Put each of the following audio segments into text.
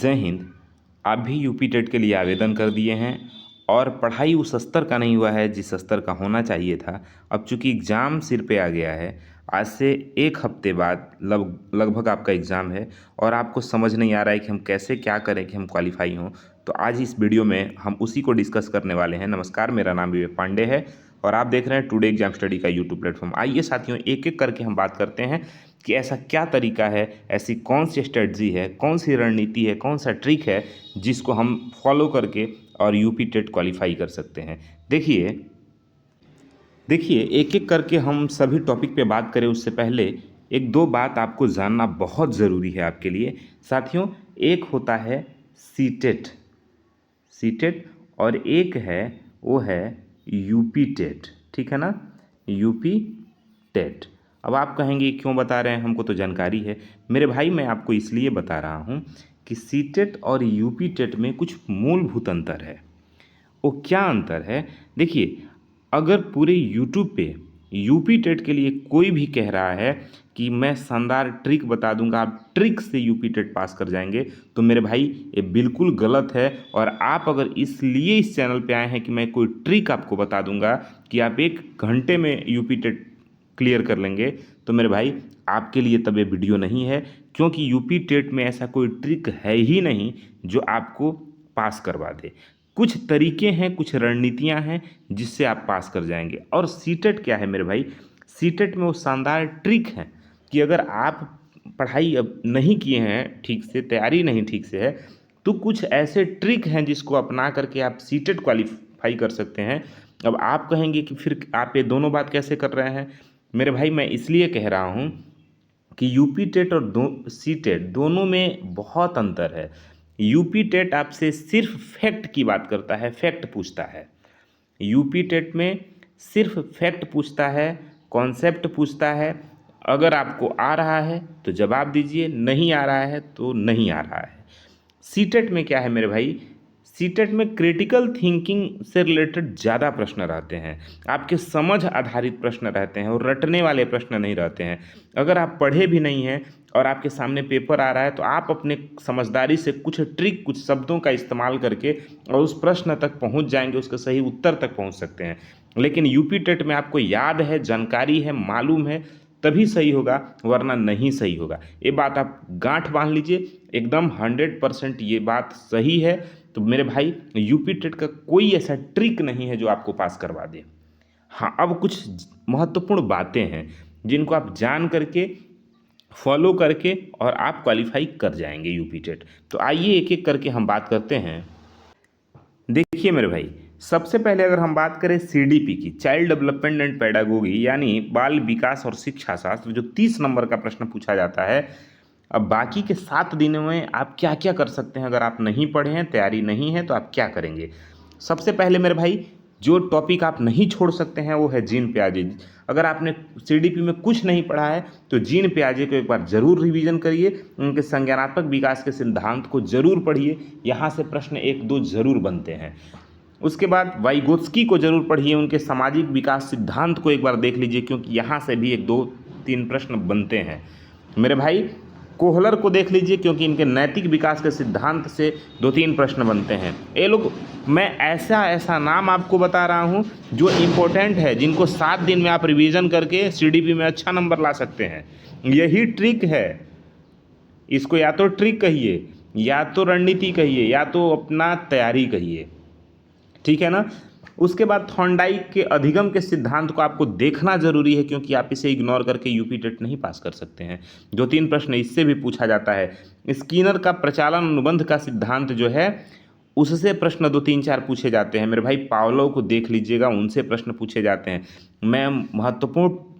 जय हिंद। आप भी यूपी टेट के लिए आवेदन कर दिए हैं और पढ़ाई उस स्तर का नहीं हुआ है जिस स्तर का होना चाहिए था। अब चूंकि एग्ज़ाम सिर पे आ गया है, आज से एक हफ्ते बाद लगभग आपका एग्ज़ाम है और आपको समझ नहीं आ रहा है कि हम कैसे क्या करें कि हम क्वालिफाई हों। तो आज इस वीडियो में हम उसी को डिस्कस करने वाले हैं। नमस्कार, मेरा नाम विवेक पांडे है और आप देख रहे हैं टुडे एग्जाम स्टडी का यूट्यूब प्लेटफॉर्म। आइए साथियों, एक एक करके हम बात करते हैं कि ऐसा क्या तरीका है, ऐसी कौन सी स्ट्रेटजी है, कौन सी रणनीति है, कौन सा ट्रिक है जिसको हम फॉलो करके और यूपी टेट क्वालिफाई कर सकते हैं। देखिए देखिए एक एक करके हम सभी टॉपिक पे बात करें उससे पहले एक दो बात आपको जानना बहुत ज़रूरी है आपके लिए साथियों। एक होता है सीटेट सीटेट और एक है वो है यूपी टेट, ठीक है ना, यूपी टेट। अब आप कहेंगे क्यों बता रहे हैं, हमको तो जानकारी है। मेरे भाई मैं आपको इसलिए बता रहा हूँ कि सीटेट और यूपी टेट में कुछ मूलभूत अंतर है। वो क्या अंतर है? देखिए, अगर पूरे यूट्यूब पे यूपी टेट के लिए कोई भी कह रहा है कि मैं शानदार ट्रिक बता दूंगा, आप ट्रिक से यूपी टेट पास कर जाएंगे, तो मेरे भाई ये बिल्कुल गलत है। और आप अगर इसलिए इस चैनल पे आए हैं कि मैं कोई ट्रिक आपको बता दूंगा कि आप 1 घंटे में यूपी टेट क्लियर कर लेंगे, तो मेरे भाई आपके लिए तब ये वीडियो नहीं है, क्योंकि यूपी टेट में ऐसा कोई ट्रिक है ही नहीं जो आपको पास करवा दे। कुछ तरीके हैं, कुछ रणनीतियां हैं जिससे आप पास कर जाएंगे। और सीटेट क्या है मेरे भाई? सीटेट में वो शानदार ट्रिक है कि अगर आप पढ़ाई अब नहीं किए हैं ठीक से, तैयारी नहीं ठीक से है, तो कुछ ऐसे ट्रिक हैं जिसको अपना करके आप सीटेट क्वालिफाई कर सकते हैं। अब आप कहेंगे कि फिर आप ये दोनों बात कैसे कर रहे हैं? मेरे भाई मैं इसलिए कह रहा हूँ कि यूपी टेट और सी टेट दोनों में बहुत अंतर है। यूपी टेट आपसे सिर्फ फैक्ट की बात करता है, फैक्ट पूछता है। यूपी टेट में सिर्फ फैक्ट पूछता है, कॉन्सेप्ट पूछता है। अगर आपको आ रहा है तो जवाब दीजिए, नहीं आ रहा है तो नहीं आ रहा है। सीटेट में क्या है मेरे भाई? सीटेट में क्रिटिकल थिंकिंग से रिलेटेड ज़्यादा प्रश्न रहते हैं, आपके समझ आधारित प्रश्न रहते हैं और रटने वाले प्रश्न नहीं रहते हैं। अगर आप पढ़े भी नहीं हैं और आपके सामने पेपर आ रहा है, तो आप अपने समझदारी से कुछ ट्रिक, कुछ शब्दों का इस्तेमाल करके और उस प्रश्न तक पहुंच जाएंगे, उसके सही उत्तर तक पहुंच सकते हैं। लेकिन यूपी टेट में आपको याद है, जानकारी है, मालूम है, तभी सही होगा, वरना नहीं सही होगा। ये बात आप गांठ बांध लीजिए, एकदम 100% ये बात सही है। तो मेरे भाई यूपी टेट का कोई ऐसा ट्रिक नहीं है जो आपको पास करवा दे। हाँ, अब कुछ महत्वपूर्ण बातें हैं जिनको आप जान करके, फॉलो करके और आप क्वालिफाई कर जाएंगे यूपी टेट। तो आइए एक एक करके हम बात करते हैं। देखिए मेरे भाई, सबसे पहले अगर हम बात करें सीडीपी की, चाइल्ड डेवलपमेंट एंड पेडागोगी, यानी बाल विकास और शिक्षा शास्त्र, जो 30 नंबर का प्रश्न पूछा जाता है। अब बाकी के 7 दिनों में आप क्या क्या कर सकते हैं? अगर आप नहीं पढ़े हैं, तैयारी नहीं है, तो आप क्या करेंगे? सबसे पहले मेरे भाई, जो टॉपिक आप नहीं छोड़ सकते हैं वो है जीन पियाजे। अगर आपने सीडीपी में कुछ नहीं पढ़ा है तो जीन पियाजे को एक बार जरूर रिवीजन करिए, उनके संज्ञानात्मक विकास के सिद्धांत को जरूर पढ़िए, यहाँ से प्रश्न 1-2 जरूर बनते हैं। उसके बाद वाइगोत्स्की को जरूर पढ़िए, उनके सामाजिक विकास सिद्धांत को एक बार देख लीजिए, क्योंकि यहाँ से भी 1-2-3 प्रश्न बनते हैं। मेरे भाई कोहलर को देख लीजिए, क्योंकि इनके नैतिक विकास के सिद्धांत से 2-3 प्रश्न बनते हैं। ये लोग, मैं ऐसा ऐसा नाम आपको बता रहा हूँ जो इम्पोर्टेंट है, जिनको 7 दिन में आप रिवीजन करके सीडीपी में अच्छा नंबर ला सकते हैं। यही ट्रिक है। इसको या तो ट्रिक कहिए, या तो रणनीति कहिए, या तो अपना तैयारी कहिए, ठीक है ना। उसके बाद थॉर्नडाइक के अधिगम के सिद्धांत को आपको देखना जरूरी है, क्योंकि आप इसे इग्नोर करके यूपी टेट नहीं पास कर सकते हैं। 2-3 प्रश्न इससे भी पूछा जाता है। स्किनर का प्रचालन अनुबंध का सिद्धांत जो है, उससे प्रश्न 2-3-4 पूछे जाते हैं। मेरे भाई पावलोव को देख लीजिएगा, उनसे प्रश्न पूछे जाते हैं। मैं महत्वपूर्ण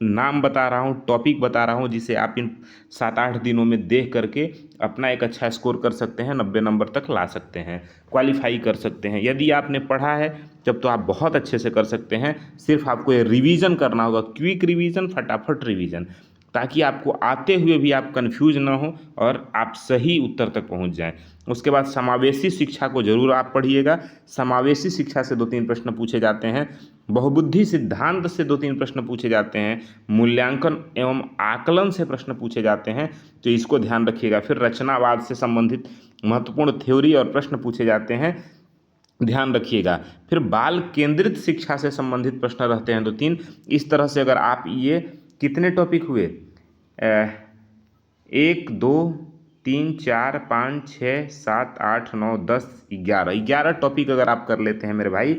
नाम बता रहा हूँ, टॉपिक बता रहा हूँ, जिसे आप इन 7-8 दिनों में देख करके अपना एक अच्छा स्कोर कर सकते हैं, 90 नंबर तक ला सकते हैं, क्वालिफाई कर सकते हैं। यदि आपने पढ़ा है तब तो आप बहुत अच्छे से कर सकते हैं। सिर्फ आपको ये रिवीजन करना होगा, क्विक रिवीजन, फटाफट रिवीजन। ताकि आपको आते हुए भी आप कंफ्यूज ना हो और आप सही उत्तर तक पहुंच जाएं। उसके बाद समावेशी शिक्षा को जरूर आप पढ़िएगा। समावेशी शिक्षा से 2-3 प्रश्न पूछे जाते हैं। बहुबुद्धि सिद्धांत से 2-3 प्रश्न पूछे जाते हैं। मूल्यांकन एवं आकलन से प्रश्न पूछे जाते हैं, तो इसको ध्यान रखिएगा। फिर रचनावाद से संबंधित महत्वपूर्ण थ्योरी और प्रश्न पूछे जाते हैं, ध्यान रखिएगा। फिर बाल केंद्रित शिक्षा से संबंधित प्रश्न रहते हैं 2-3। इस तरह से अगर आप ये कितने टॉपिक हुए, 1 2 3 4 5 6 7 8 9 10 11 टॉपिक अगर आप कर लेते हैं मेरे भाई,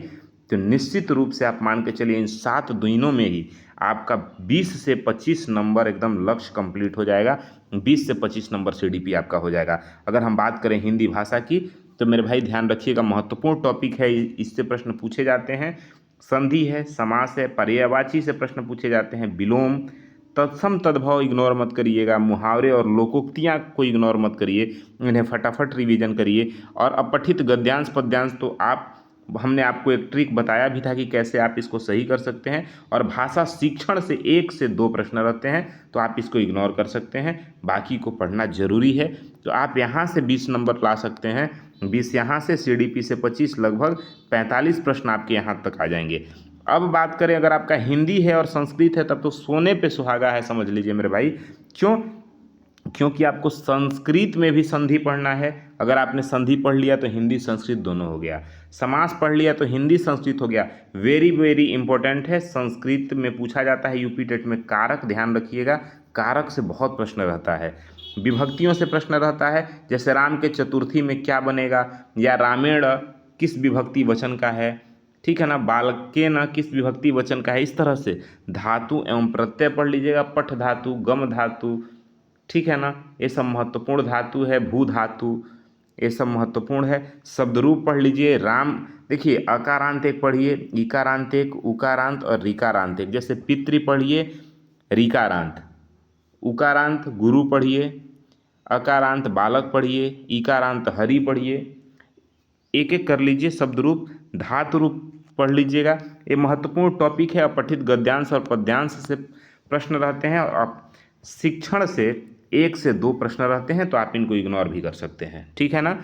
तो निश्चित रूप से आप मान के चलिए इन 7 दिनों में ही आपका 20 से 25 नंबर एकदम लक्ष्य कंप्लीट हो जाएगा। 20 से 25 नंबर सीडीपी आपका हो जाएगा। अगर हम बात करें हिंदी भाषा की, तो मेरे भाई ध्यान रखिएगा, महत्वपूर्ण टॉपिक है, इससे प्रश्न पूछे जाते हैं। संधि है, समास है, पर्यायवाची से प्रश्न पूछे जाते हैं, विलोम, तत्सम तद्भव इग्नोर मत करिएगा, मुहावरे और लोकोक्तियाँ को इग्नोर मत करिए, इन्हें फटाफट रिवीजन करिए। और अपठित गद्यांश पद्यांश तो हमने आपको एक ट्रिक बताया भी था कि कैसे आप इसको सही कर सकते हैं। और भाषा शिक्षण से 1 से 2 प्रश्न रहते हैं, तो आप इसको इग्नोर कर सकते हैं, बाकी को पढ़ना जरूरी है। तो आप यहाँ से 20 नंबर ला सकते हैं, 20 यहाँ से, सीडीपी से 25, लगभग 45 प्रश्न आपके यहाँ तक आ जाएंगे। अब बात करें अगर आपका हिंदी है और संस्कृत है, तब तो सोने पे सुहागा है, समझ लीजिए मेरे भाई। क्यों? क्योंकि आपको संस्कृत में भी संधि पढ़ना है। अगर आपने संधि पढ़ लिया तो हिंदी संस्कृत दोनों हो गया। समास पढ़ लिया तो हिंदी संस्कृत हो गया। वेरी वेरी इंपॉर्टेंट है, संस्कृत में पूछा जाता है यूपी टेट में कारक, ध्यान रखिएगा, कारक से बहुत प्रश्न रहता है। विभक्तियों से प्रश्न रहता है, जैसे राम के चतुर्थी में क्या बनेगा, या रामेण किस विभक्ति वचन का है, ठीक है ना, बालके न किस विभक्ति वचन का है। इस तरह से धातु एवं प्रत्यय पढ़ लीजिएगा, पठ धातु, गम धातु, ठीक है ना, ये सब महत्वपूर्ण धातु है, भू धातु, ये सब महत्वपूर्ण है। शब्द रूप पढ़ लीजिए, राम, देखिए अकारांत एक पढ़िए, इकारांत एक, उकारांत और ऋकारांत एक। जैसे पितृ पढ़िए ऋकारांत, उकारांत गुरु पढ़िए, अकारांत बालक पढ़िए, इकारांत हरि पढ़िए। एक एक कर लीजिए। शब्द रूप, धातु रूप पढ़ लीजिएगा। ये महत्वपूर्ण टॉपिक है। अपठित गद्यांश और पद्यांश से प्रश्न रहते हैं, और आप शिक्षण से 1 से 2 प्रश्न रहते हैं, तो आप इनको इग्नोर भी कर सकते हैं, ठीक है ना।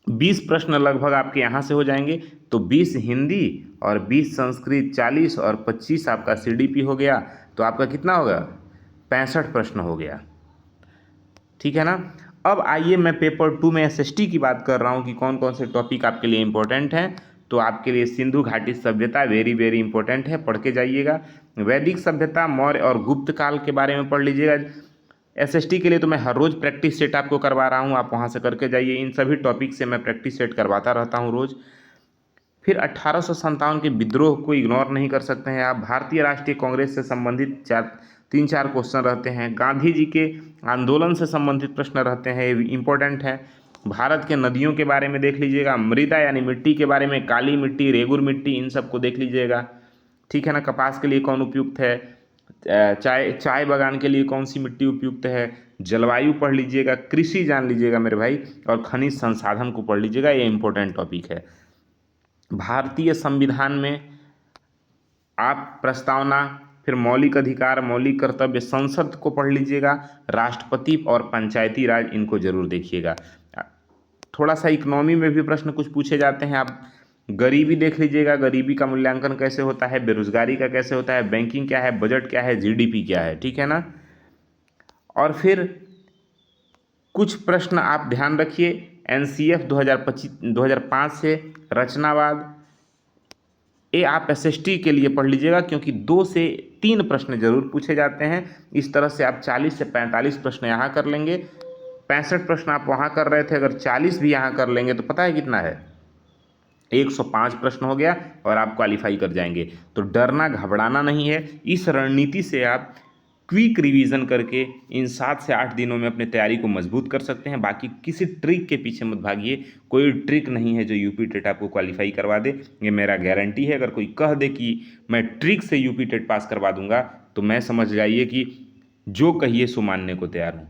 20 प्रश्न लगभग आपके यहाँ से हो जाएंगे। तो 20 हिंदी और 20 संस्कृत, 40 और 25 आपका सीडीपी हो गया। तो आपका कितना होगा, 65 प्रश्न हो गया, ठीक है ना। अब आइए मैं पेपर 2 में एसएसटी की बात कर रहा हूँ कि कौन कौन से टॉपिक आपके लिए इंपॉर्टेंट हैं। तो आपके लिए सिंधु घाटी सभ्यता वेरी वेरी इंपॉर्टेंट है, पढ़ के जाइएगा। वैदिक सभ्यता, मौर्य और गुप्त काल के बारे में पढ़ लीजिएगा। एसएसटी के लिए तो मैं हर रोज़ प्रैक्टिस सेट आपको करवा रहा हूँ, आप वहाँ से करके जाइए। इन सभी टॉपिक से मैं प्रैक्टिस सेट करवाता रहता हूँ रोज़। फिर 1857 के विद्रोह को इग्नोर नहीं कर सकते हैं आप। भारतीय राष्ट्रीय कांग्रेस से संबंधित 3-4 क्वेश्चन रहते हैं। गांधी जी के आंदोलन से संबंधित प्रश्न रहते हैं, ये इंपॉर्टेंट है। भारत के नदियों के बारे में देख लीजिएगा। मृदा यानी मिट्टी के बारे में, काली मिट्टी, रेगुर मिट्टी, इन सबको देख लीजिएगा, ठीक है ना। कपास के लिए कौन उपयुक्त है, चाय बागान के लिए कौन सी मिट्टी उपयुक्त है, जलवायु पढ़ लीजिएगा, कृषि जान लीजिएगा मेरे भाई, और खनिज संसाधन को पढ़ लीजिएगा, ये इंपॉर्टेंट टॉपिक है। भारतीय संविधान में आप प्रस्तावना, फिर मौलिक अधिकार, मौलिक कर्तव्य, संसद को पढ़ लीजिएगा। राष्ट्रपति और पंचायती राज, इनको जरूर देखिएगा। थोड़ा सा इकोनॉमी में भी प्रश्न कुछ पूछे जाते हैं, आप गरीबी देख लीजिएगा, गरीबी का मूल्यांकन कैसे होता है, बेरोजगारी का कैसे होता है, बैंकिंग क्या है, बजट क्या है, जीडीपी क्या है, ठीक है ना। और फिर कुछ प्रश्न आप ध्यान रखिए, एनसीएफ 2005 से रचनावाद, ये आप एसएसटी के लिए पढ़ लीजिएगा, क्योंकि 2 से 3 प्रश्न जरूर पूछे जाते हैं। इस तरह से आप 40 से 45 प्रश्न यहाँ कर लेंगे। 65 प्रश्न आप वहाँ कर रहे थे, अगर 40 भी यहाँ कर लेंगे तो पता है कितना है, 105 प्रश्न हो गया, और आप क्वालिफाई कर जाएंगे। तो डरना घबराना नहीं है। इस रणनीति से आप क्विक रिवीजन करके इन 7 से 8 दिनों में अपनी तैयारी को मजबूत कर सकते हैं। बाकी किसी ट्रिक के पीछे मत भागिए, कोई ट्रिक नहीं है जो यूपी टेट आपको क्वालिफाई करवा दे, ये मेरा गारंटी है। अगर कोई कह दे कि मैं ट्रिक से यूपी टेट पास करवा दूंगा, तो मैं समझ जाइए कि जो कहिए सो मानने को तैयार हूँ।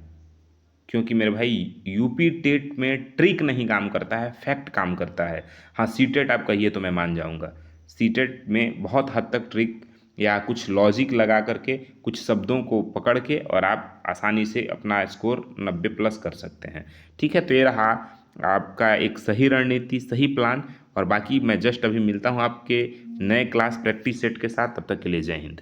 क्योंकि मेरे भाई यूपी टेट में ट्रिक नहीं काम करता है, फैक्ट काम करता है। हाँ, सीटेट आप कहिए तो मैं मान जाऊँगा, सीटेट में बहुत हद तक ट्रिक या कुछ लॉजिक लगा करके, कुछ शब्दों को पकड़ के, और आप आसानी से अपना स्कोर 90+ कर सकते हैं। ठीक है, तो ये रहा आपका एक सही रणनीति, सही प्लान। और बाकी मैं जस्ट अभी मिलता हूँ आपके नए क्लास प्रैक्टिस सेट के साथ। तब तक के लिए जय हिंद।